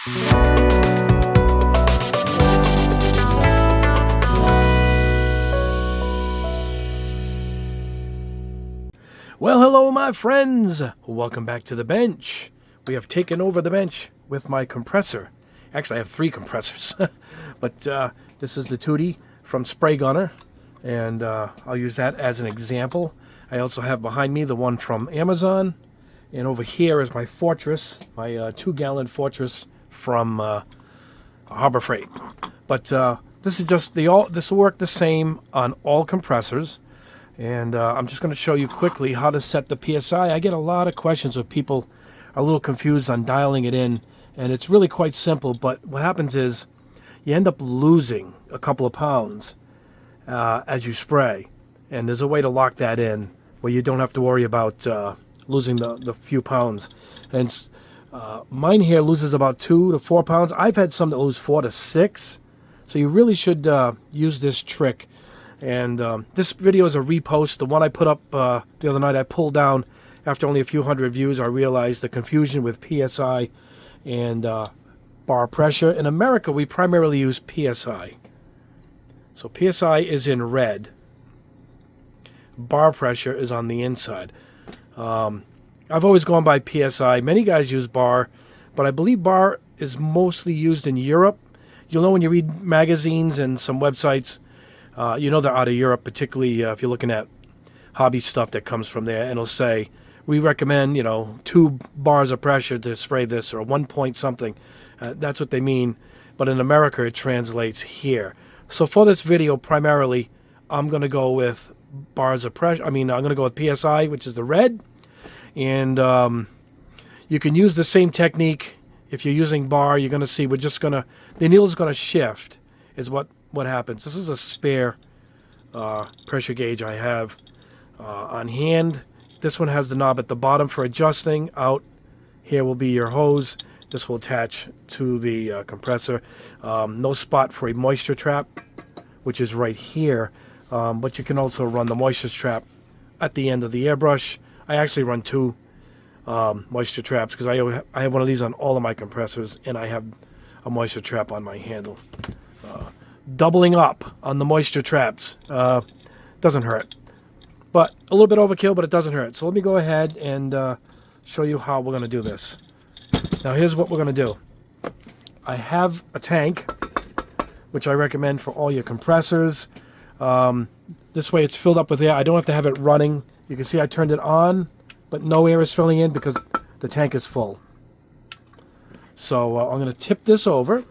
Well, hello, my friends. Welcome back to the bench. We have taken over the bench with my compressor. Actually, I have 3 compressors, but this is the Tootie from Spray Gunner, and I'll use that as an example. I also have behind me the one from Amazon, and over here is my Fortress, my 2-gallon Fortress from Harbor Freight. But this is just this will work the same on all compressors. And I'm just going to show you quickly how to set the PSI. I get a lot of questions where people are a little confused on dialing it in, and it's really quite simple. But what happens is you end up losing a couple of pounds as you spray, and there's a way to lock that in where you don't have to worry about losing the few pounds. And mine here loses about 2 to 4 pounds. I've had some that lose 4 to 6, so you really should use this trick. And this video is a repost. The one I put up the other night, I pulled down after only a few hundred views. I realized the confusion with PSI and bar pressure. In America, we primarily use PSI. So PSI is in red. Bar pressure is on the inside. I've always gone by PSI. Many guys use bar, but I believe bar is mostly used in Europe. You'll know when you read magazines and some websites, you know they're out of Europe, particularly if you're looking at hobby stuff that comes from there, and it'll say, we recommend, 2 bars of pressure to spray this, or 1 point something. That's what they mean, but in America it translates here. So for this video, primarily, I'm going to go with bars of pressure. I'm going to go with PSI, which is the red, and you can use the same technique. If you're using bar, you're going to see the needle is going to shift, is what happens. This is a spare pressure gauge I have on hand. This one has the knob at the bottom for adjusting. Out here will be your hose. This will attach to the compressor. No spot for a moisture trap, which is right here. But you can also run the moisture trap at the end of the airbrush. I actually run 2 moisture traps because I have one of these on all of my compressors, and I have a moisture trap on my handle. Doubling up on the moisture traps doesn't hurt, but a little bit overkill, but it doesn't hurt. So let me go ahead and show you how we're going to do this. Now here's what we're going to do. I have a tank, which I recommend for all your compressors. This way it's filled up with air. I don't have to have it running. You can see I turned it on, but no air is filling in because the tank is full. So I'm going to tip this over.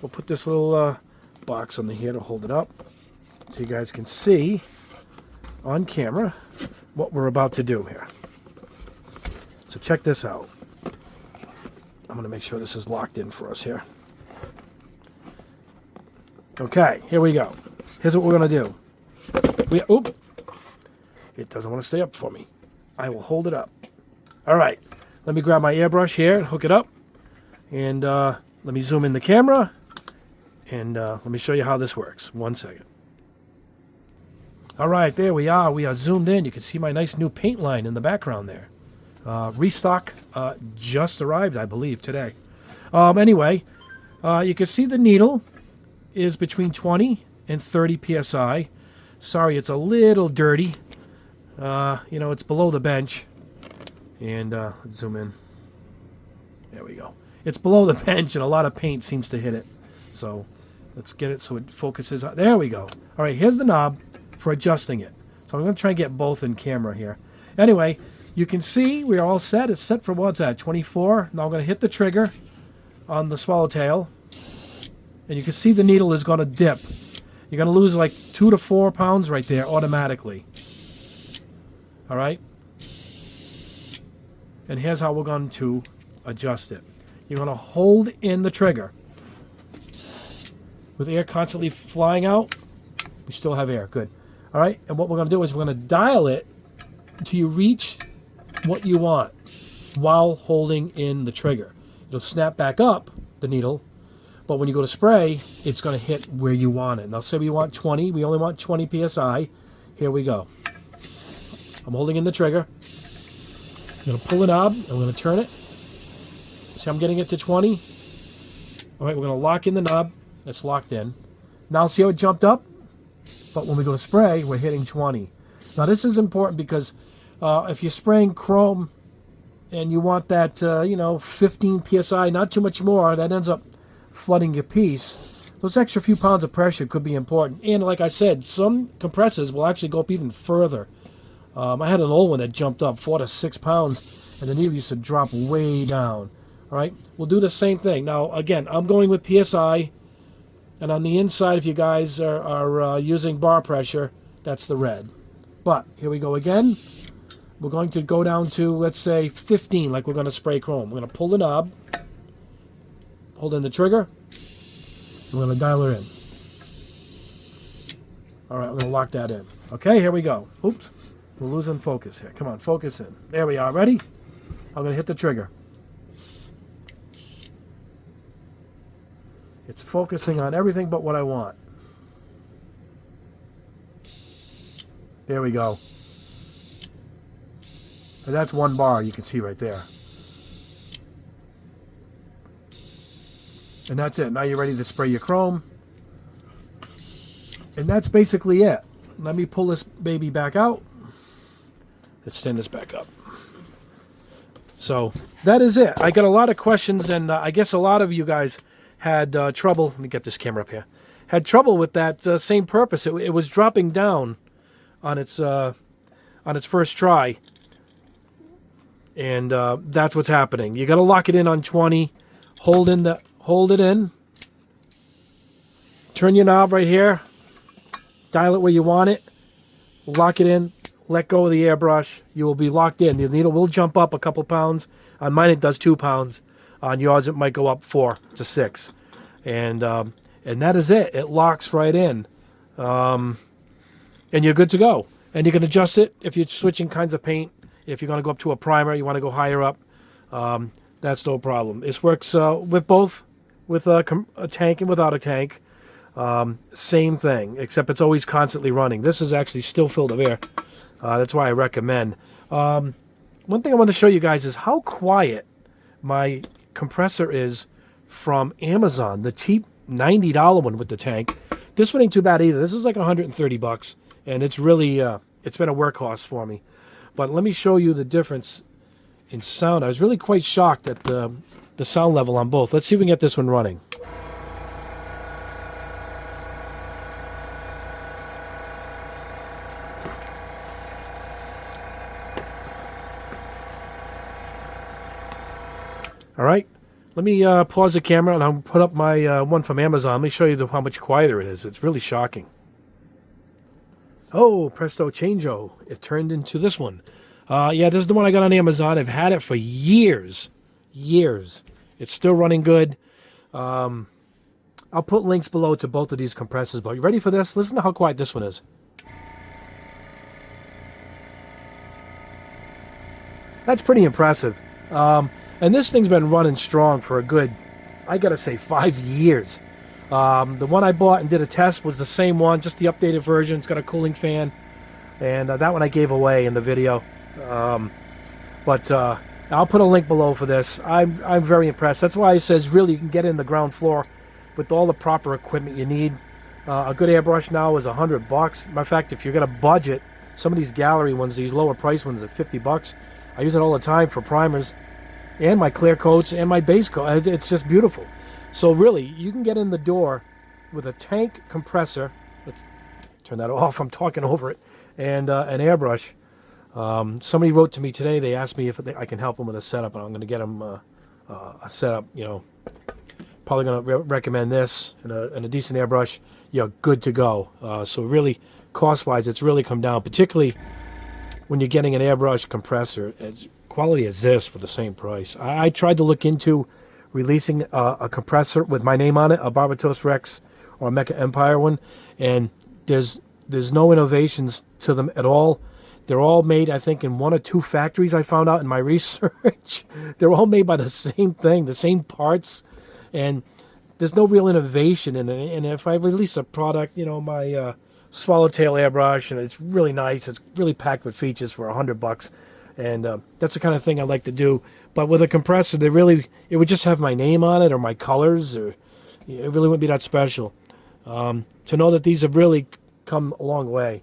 We'll put this little box on here to hold it up so you guys can see on camera what we're about to do here. So check this out. I'm going to make sure this is locked in for us here. Okay, here we go. Here's what we're going to do. It doesn't want to stay up for me. I will hold it up. All right, let me grab my airbrush here and hook it up. And let me zoom in the camera. And let me show you how this works. 1 second. All right, there we are. We are zoomed in. You can see my nice new paint line in the background there. Restock just arrived, I believe, today. Anyway, you can see the needle is between 20 and 30 PSI. Sorry, it's a little dirty. It's below the bench. And let's zoom in. There we go. It's below the bench, and a lot of paint seems to hit it. So let's get it so it focuses. There we go. All right, here's the knob for adjusting it. So I'm going to try and get both in camera here. Anyway, you can see we're all set. It's set for what's that, 24. Now I'm going to hit the trigger on the swallowtail. And you can see the needle is going to dip. You're going to lose like 2 to 4 pounds right there automatically. All right? And here's how we're going to adjust it. You're going to hold in the trigger. With air constantly flying out, we still have air. Good. All right, and what we're going to do is we're going to dial it until you reach what you want while holding in the trigger. It'll snap back up, the needle, but when you go to spray, it's going to hit where you want it. Now, say we want 20. We only want 20 PSI. Here we go. I'm holding in the trigger. I'm going to pull the knob. I'm going to turn it. So See, I'm getting it to 20. All right, we're going to lock in the knob. It's locked in. Now see how it jumped up? But when we go to spray, we're hitting 20. Now this is important because if you're spraying chrome and you want that, 15 PSI, not too much more, that ends up flooding your piece. Those extra few pounds of pressure could be important. And like I said, some compressors will actually go up even further. I had an old one that jumped up 4 to 6 pounds, and the needle used to drop way down. All right, we'll do the same thing. Now, again, I'm going with PSI, and on the inside, if you guys are using bar pressure, that's the red. But here we go again. We're going to go down to, let's say, 15, like we're going to spray chrome. We're going to pull the knob, hold in the trigger, and we're going to dial her in. All right, we're going to lock that in. Okay, here we go. Oops, we're losing focus here. Come on, focus in. There we are. Ready? I'm going to hit the trigger. It's focusing on everything but what I want. There we go. And that's 1 bar you can see right there. And that's it. Now you're ready to spray your chrome. And that's basically it. Let me pull this baby back out. Let's stand this back up. So that is it. I got a lot of questions, and I guess a lot of you guys had trouble. Let me get this camera up here. Had trouble with that same purpose. It was dropping down on its first try, and that's what's happening. You got to lock it in on 20. Hold it in. Turn your knob right here. Dial it where you want it. Lock it in. Let go of the airbrush. You will be locked in. The needle will jump up a couple pounds. On mine, it does 2 pounds. On yours, it might go up 4 to 6. And that is it. It locks right in. And you're good to go. And you can adjust it if you're switching kinds of paint. If you're going to go up to a primer, you want to go higher up, that's no problem. This works with both, with a tank and without a tank. Same thing, except it's always constantly running. This is actually still filled of air. That's why I recommend. One thing I want to show you guys is how quiet my compressor is from Amazon. The cheap $90 one with the tank. This one ain't too bad either. This is like $130, and it's really it's been a workhorse for me. But let me show you the difference in sound. I was really quite shocked at the sound level on both. Let's see if we can get this one running. All right, let me pause the camera and I'll put up my one from Amazon. Let me show you how much quieter it is. It's really shocking. Oh, presto changeo. It turned into this one. Yeah, this is the one I got on Amazon. I've had it for years. Years. It's still running good. I'll put links below to both of these compressors. But you ready for this? Listen to how quiet this one is. That's pretty impressive. And this thing's been running strong for a good, I gotta say, 5 years. The one I bought and did a test was the same one, just the updated version. It's got a cooling fan, and that one I gave away in the video. But I'll put a link below for this. I'm very impressed. That's why it says really you can get in the ground floor with all the proper equipment you need. A good airbrush now is $100. Matter of fact, if you're gonna budget, some of these gallery ones, these lower price ones, are $50. I use it all the time for primers, and my clear coats, and my base coat. It's just beautiful. So really, you can get in the door with a tank compressor. Let's turn that off. I'm talking over it. And an airbrush. Somebody wrote to me today. They asked me if I can help them with a setup, and I'm going to get them a setup. Probably going to recommend this and a decent airbrush. You're good to go. So really, cost-wise, it's really come down, particularly when you're getting an airbrush compressor. It's quality as this for the same price. I tried to look into releasing a compressor with my name on it, a Barbatos-Rex or a Mecha Empire one, and there's no innovations to them at all. They're all made, I think, in 1 or 2 factories. I found out in my research. They're all made by the same thing, the same parts, and there's no real innovation in it. And if I release a product, my swallowtail airbrush, and it's really nice, it's really packed with features for $100. And that's the kind of thing I like to do. But with a compressor, it would just have my name on it or my colors, or it really wouldn't be that special. To know that these have really come a long way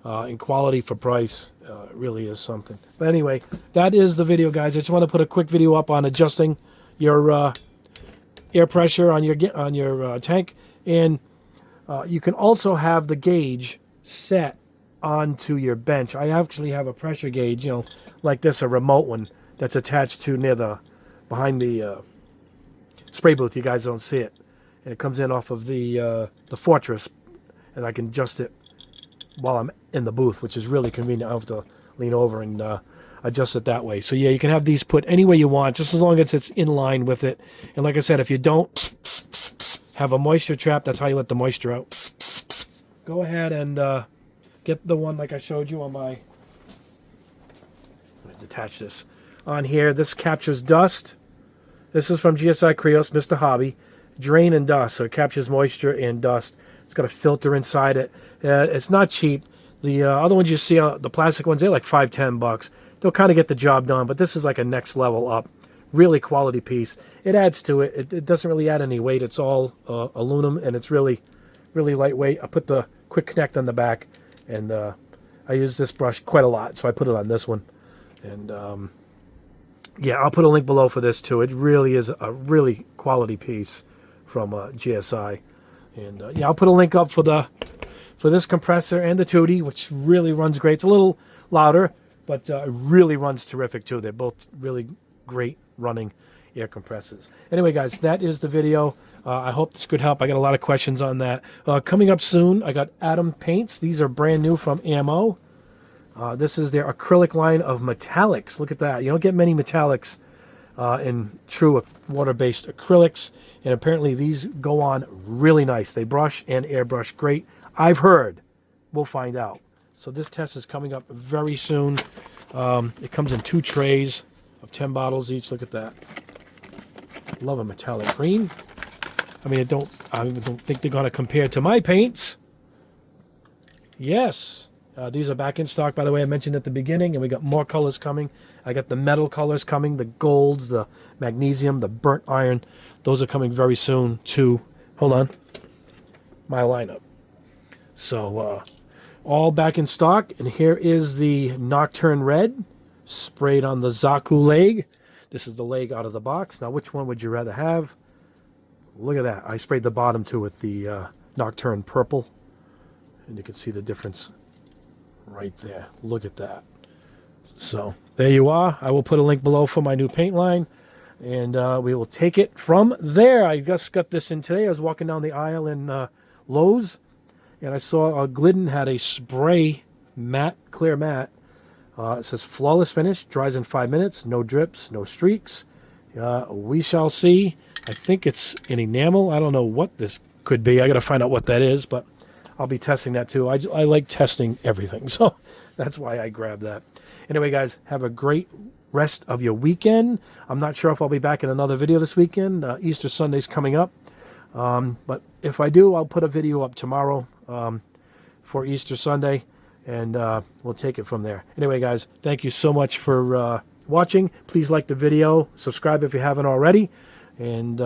in quality for price really is something. But anyway, that is the video, guys. I just want to put a quick video up on adjusting your air pressure on your tank, and you can also have the gauge set onto your bench. I actually have a pressure gauge, you know, like this, a remote one that's attached to behind the spray booth. You guys don't see it, and it comes in off of the Fortress, and I can adjust it while I'm in the booth, which is really convenient. I don't have to lean over and adjust it that way. So yeah, you can have these put any way you want, just as long as it's in line with it. And like I said, if you don't have a moisture trap, that's how you let the moisture out. Go ahead and get the one like I showed you on my, I'm going to detach this on here. This captures dust. This is from GSI Krios, Mr. Hobby. Drain and dust, so it captures moisture and dust. It's got a filter inside it. It's not cheap. The other ones you see, the plastic ones, they're like $5-10. They'll kind of get the job done, but this is like a next level up. Really quality piece. It adds to it. It doesn't really add any weight. It's all aluminum, and it's really, really lightweight. I put the quick connect on the back, and I use this brush quite a lot, so I put it on this one. And yeah, I'll put a link below for this too. It really is a really quality piece from GSI. And yeah, I'll put a link up for this compressor and the Tootie, which really runs great. It's a little louder, but it really runs terrific too. They're both really great running air compressors. Anyway, guys, that is the video. I hope this could help. I got a lot of questions on that. Coming up soon, I got Atom paints. These are brand new from Ammo. This is their acrylic line of metallics. Look at that. You don't get many metallics in true water-based acrylics, and apparently these go on really nice. They brush and airbrush great. I've heard. We'll find out. So this test is coming up very soon. It comes in 2 trays of 10 bottles each. Look at that. Love a metallic green. I mean, I don't think they're going to compare to my paints. Yes. These are back in stock, by the way. I mentioned at the beginning, and we got more colors coming. I got the metal colors coming, the golds, the magnesium, the burnt iron. Those are coming very soon to, hold on, my lineup. So, all back in stock. And here is the Nocturne Red, sprayed on the Zaku leg. This is the leg out of the box. Now, which one would you rather have? Look at that. I sprayed the bottom, too, with the Nocturne Purple. And you can see the difference right there. Look at that. So there you are. I will put a link below for my new paint line, and we will take it from there. I just got this in today. I was walking down the aisle in Lowe's, and I saw Glidden had a spray matte, clear matte. It says flawless finish, dries in 5 minutes, no drips, no streaks. We shall see. I think it's an enamel. I don't know what this could be. I got to find out what that is, but I'll be testing that too. I like testing everything, so that's why I grabbed that. Anyway, guys, have a great rest of your weekend. I'm not sure if I'll be back in another video this weekend. Easter Sunday's coming up. But if I do, I'll put a video up tomorrow for Easter Sunday, and we'll take it from there. Anyway, guys, thank you so much for watching. Please like the video. Subscribe if you haven't already. And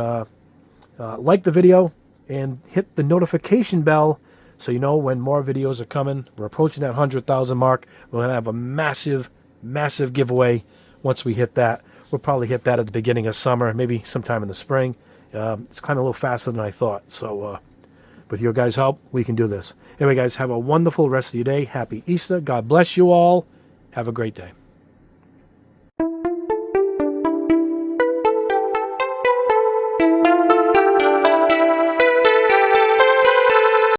like the video and hit the notification bell so you know when more videos are coming. We're approaching that 100,000 mark. We're going to have a massive, massive giveaway once we hit that. We'll probably hit that at the beginning of summer, maybe sometime in the spring. It's kind of a little faster than I thought. So with your guys' help, we can do this. Anyway, guys, have a wonderful rest of your day. Happy Easter. God bless you all. Have a great day.